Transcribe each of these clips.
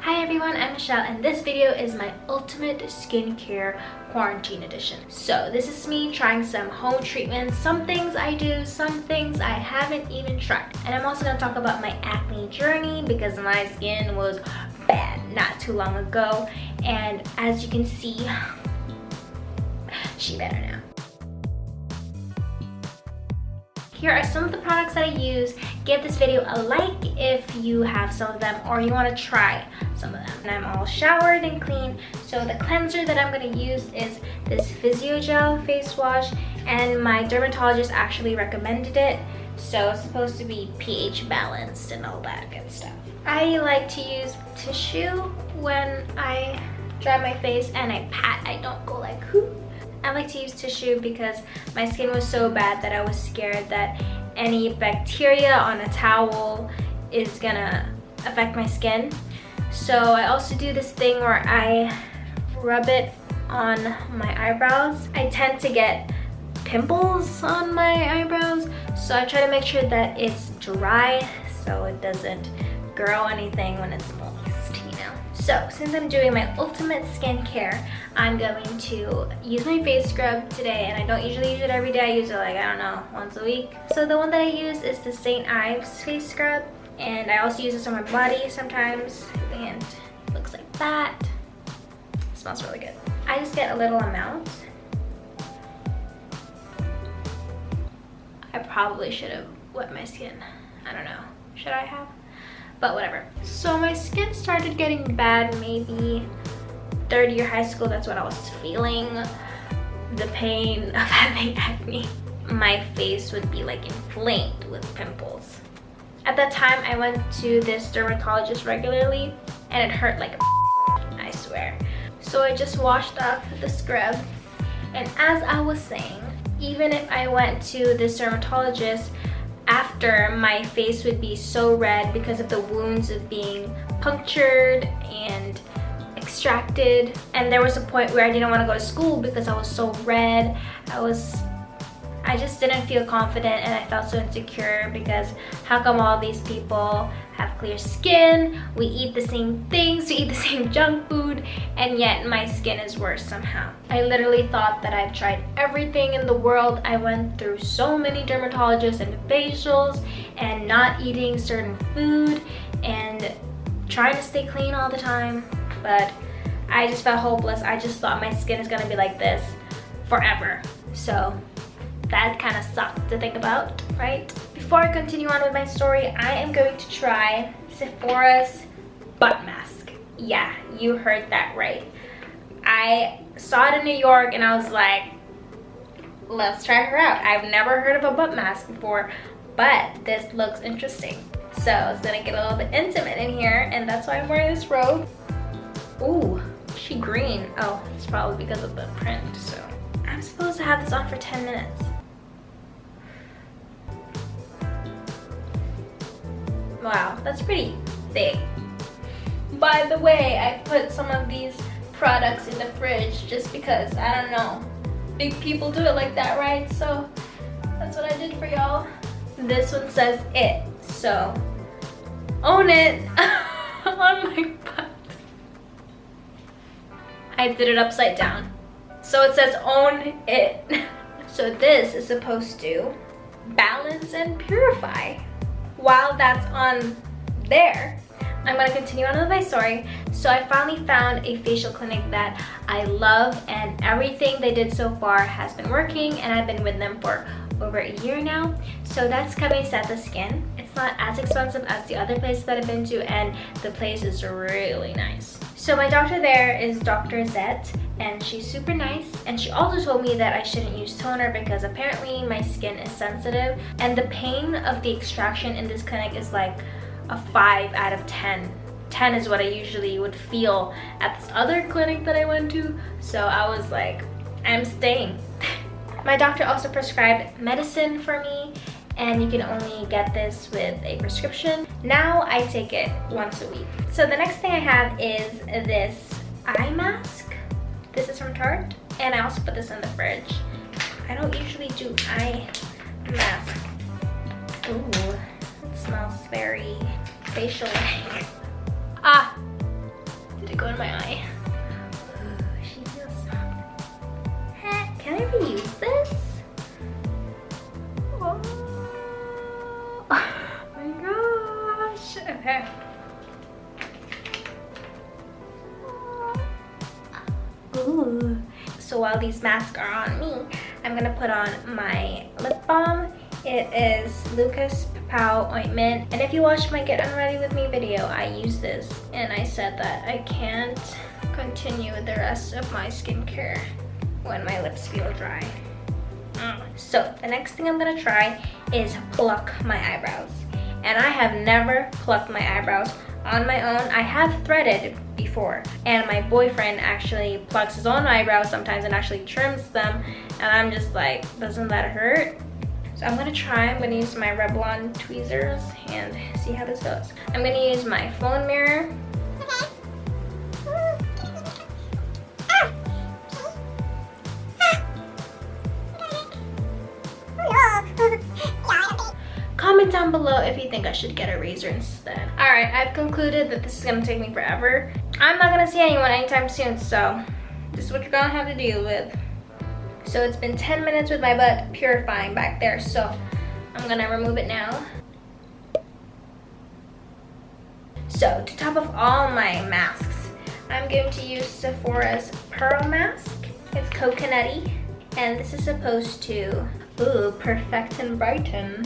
Hi everyone, I'm Michelle and this video is my ultimate skincare quarantine edition. So this is me trying some home treatments, some things I do, some things I haven't even tried. And I'm also going to talk about my acne journey because my skin was bad not too long ago. And as you can see, she better now. Here are some of the products that I use. Give this video a like if you have some of them or you want to try some of them. And I'm all showered and clean. So the cleanser that I'm going to use is this Physiogel face wash, and my dermatologist actually recommended it. So it's supposed to be pH balanced and all that good stuff. I like to use tissue when I dry my face and I pat. I don't go like whoo. I like to use tissue because my skin was so bad that I was scared that any bacteria on a towel is gonna affect my skin. So I also do this thing where I rub it on my eyebrows. I tend to get pimples on my eyebrows, so I try to make sure that it's dry so it doesn't grow anything when it's moist, you know. So since I'm doing my ultimate skincare, I'm going to use my face scrub today, and I don't usually use it every day. I use it like, I don't know, once a week. So the one that I use is the St. Ives face scrub, and I also use this on my body sometimes, and it looks like that. It smells really good. I just get a little amount. I probably should have wet my skin. I don't know, should I have? But whatever. So my skin started getting bad maybe third year high school. That's what I was feeling, the pain of having acne. My face would be like inflamed with pimples. At that time I went to this dermatologist regularly and it hurt like I swear. So I just washed off the scrub, and as I was saying, even if I went to this dermatologist after, my face would be so red because of the wounds of being punctured and extracted. And there was a point where I didn't want to go to school because I was so red. I just didn't feel confident, and I felt so insecure because how come all these people have clear skin, we eat the same things, we eat the same junk food, and yet my skin is worse somehow. I literally thought that I've tried everything in the world. I went through so many dermatologists and facials and not eating certain food and trying to stay clean all the time, but I just felt hopeless. I just thought my skin is gonna be like this forever. So that kind of sucked to think about, right? Before I continue on with my story, I am going to try Sephora's butt mask. Yeah, you heard that right. I saw it in New York and I was like, let's try her out. I've never heard of a butt mask before, but this looks interesting. So it's gonna get a little bit intimate in here, and that's why I'm wearing this robe. Ooh, she green. Oh, it's probably because of the print. So I'm supposed to have this on for 10 minutes. Wow, that's pretty thick. By the way, I put some of these products in the fridge just because, I don't know, big people do it like that, right? So that's what I did for y'all. This one says it, so own it on my butt. I did it upside down, so it says own it. So this is supposed to balance and purify. While that's on there, I'm gonna continue on with my story. So I finally found a facial clinic that I love, and everything they did so far has been working, and I've been with them for over a year now. So that's Kamiseta Skin. It's not as expensive as the other places that I've been to, and the place is really nice. So my doctor there is Dr. Zet, and she's super nice, and she also told me that I shouldn't use toner because apparently my skin is sensitive, and the pain of the extraction in this clinic is like a 5 out of 10. 10 is what I usually would feel at this other clinic that I went to, so I was like, I'm staying. My doctor also prescribed medicine for me, and you can only get this with a prescription. Now I take it once a week. So the next thing I have is this eye mask. This is from Tarte, and I also put this in the fridge. I don't usually do eye mask. Ooh, it smells very facial-like. Ah, go in my eye. Ooh, she feels soft. Can I reuse this? Oh my gosh. Okay. Ooh. So while these masks are on me, I'm gonna put on my lip balm. It is Lucas Papaw Ointment. And if you watched my Get Unready With Me video, I used this and I said that I can't continue with the rest of my skincare when my lips feel dry. So the next thing I'm gonna try is pluck my eyebrows. And I have never plucked my eyebrows on my own. I have threaded before, and my boyfriend actually plucks his own eyebrows sometimes and actually trims them, and I'm just like, doesn't that hurt? So I'm gonna try. I'm gonna use my Revlon Tweezers and see how this goes. I'm gonna use my phone mirror. Comment down below if you think I should get a razor instead. Alright, I've concluded that this is gonna take me forever. I'm not gonna see anyone anytime soon, so this is what you're gonna have to deal with. So it's been 10 minutes with my butt purifying back there, so I'm gonna remove it now. So to top off all my masks, I'm going to use Sephora's Pearl Mask. It's coconutty, and this is supposed to, perfect and brighten.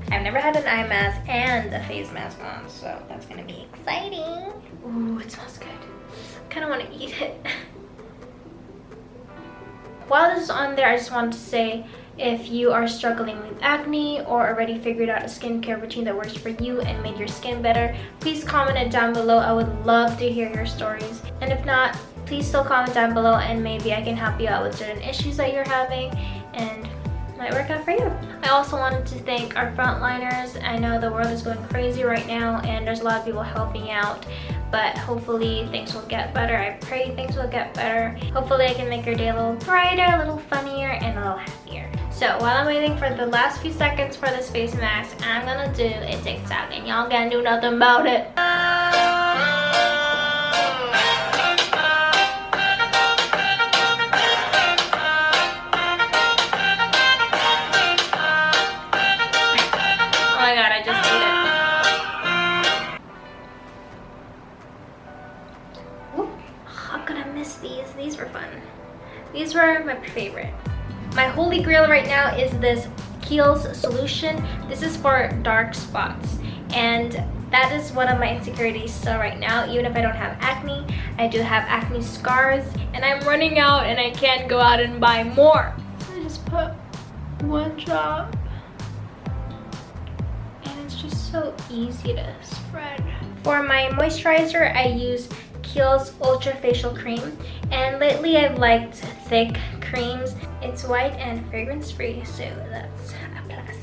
I've never had an eye mask and a face mask on, so that's gonna be exciting. Ooh, it smells good. I kinda wanna eat it. While this is on there, I just wanted to say, if you are struggling with acne or already figured out a skincare routine that works for you and made your skin better, please comment it down below. I would love to hear your stories. And if not, please still comment down below and maybe I can help you out with certain issues that you're having and might work out for you. I also wanted to thank our frontliners. I know the world is going crazy right now and there's a lot of people helping out, but hopefully things will get better. I pray things will get better. Hopefully I can make your day a little brighter, a little funnier, and a little happier. So while I'm waiting for the last few seconds for this face mask, I'm gonna do a TikTok and y'all gonna do nothing about it. These were fun. These were my favorite. My holy grail right now is this Kiehl's solution. This is for dark spots, and that is one of my insecurities. So right now, even if I don't have acne, I do have acne scars, and I'm running out and I can't go out and buy more. So I just put one drop, and it's just so easy to spread. For my moisturizer, I use Kiehl's Ultra Facial Cream, and lately I've liked thick creams. It's white and fragrance free, so that's a plus.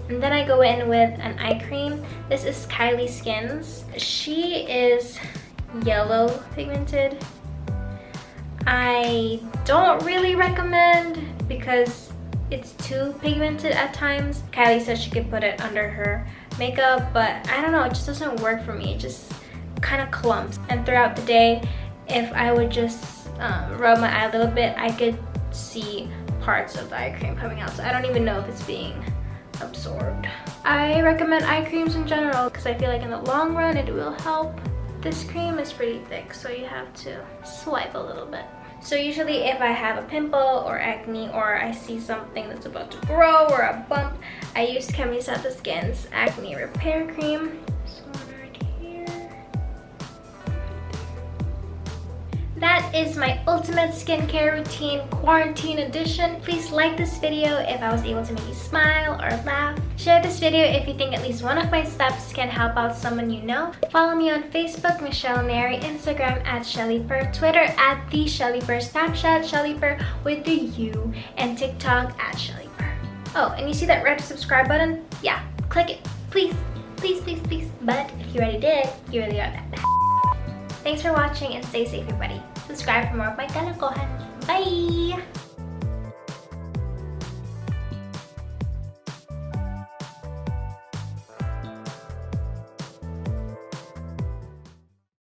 And then I go in with an eye cream. This is Kylie Skin's. She is yellow pigmented. I don't really recommend because it's too pigmented at times. Kylie says she could put it under her makeup, but I don't know, it just doesn't work for me. It just kind of clumps. And throughout the day, if I would just rub my eye a little bit, I could see parts of the eye cream coming out. So I don't even know if it's being absorbed. I recommend eye creams in general because I feel like in the long run it will help. This cream is pretty thick, so you have to swipe a little bit. So usually if I have a pimple or acne or I see something that's about to grow or a bump, I use Kamiseta Skin's Acne Repair Cream. This one right here. That is my ultimate skincare routine quarantine edition. Please like this video if I was able to make you smile or laugh. Share this video if you think at least one of my steps can help out someone you know. Follow me on Facebook, Michelle Neri, Instagram @ShellyPer, Twitter @TheShellyPer, Snapchat ShellyPer with the U, and TikTok @ShellyPer. Oh, and you see that red subscribe button? Yeah, click it, please, please, please, please. But if you already did, you really are that bad. Thanks for watching and stay safe, everybody. Subscribe for more of my kalokohan. Bye!